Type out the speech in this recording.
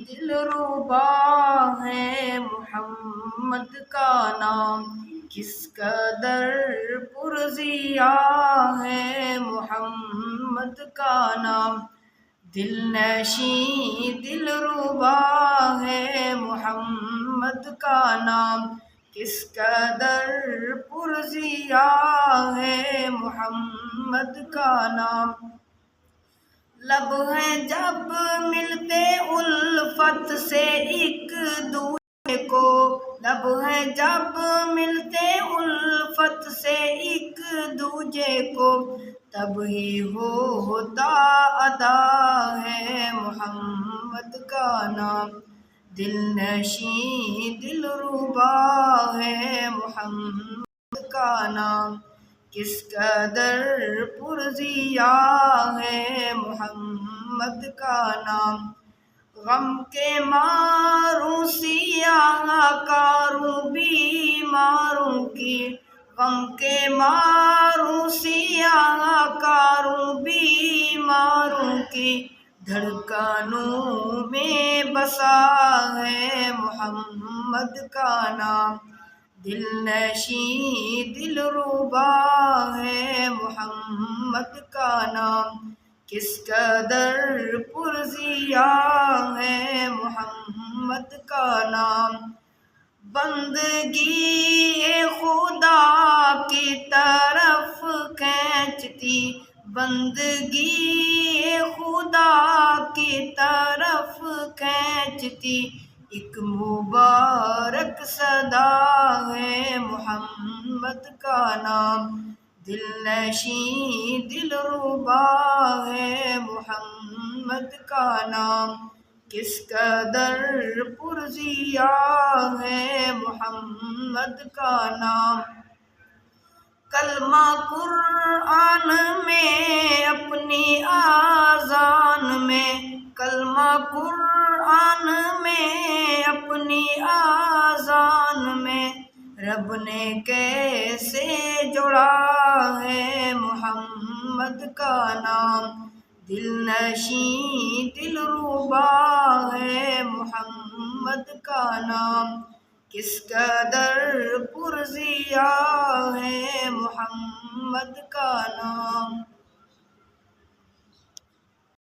دلربا ہے محمد کا نام، کس قدر پرزیا ہے محمد کا نام، دل نشیں دلربا ہے محمد کا نام، کس قدر پرزیا ہے محمد کا نام۔ لب ہیں جب ملتے الفت سے ایک دوسرے کو، لب ہیں جب ملتے الفت سے ایک دوسرے کو، تب ہی ہوتا ادا ہے محمد کا نام، دل نشیں دلربا ہے محمد کا نام، کس قدر پرزیا ہے محمد کا نام۔ غم کے ماروں سیاہ کاروں بیماروں کی، غم کے ماروں سیاہ کاروں بیماروں کی، دھڑکنوں میں بسا ہے محمد کا نام، دل نشیں دلربا ہے محمد کا نام، کس قدر پرزیا ہے محمد کا نام۔ بندگی خدا کی طرف کھینچتی، بندگی خدا کی طرف کھینچتی، ایک مبارک صدا ہے محمد کا نام، دل نشیں دلربا ہے محمد کا نام، کس قدر پرزیا ہے محمد کا نام۔ کلمہ قرآن میں اپنی آذان میں، کلمہ قرآن میں اپنی آذان میں، رب نے کیسے جوڑا ہے محمد کا نام، دل نشیں دلربا ہے محمد کا نام، کس قدر پرزیا ہے محمد کا نام۔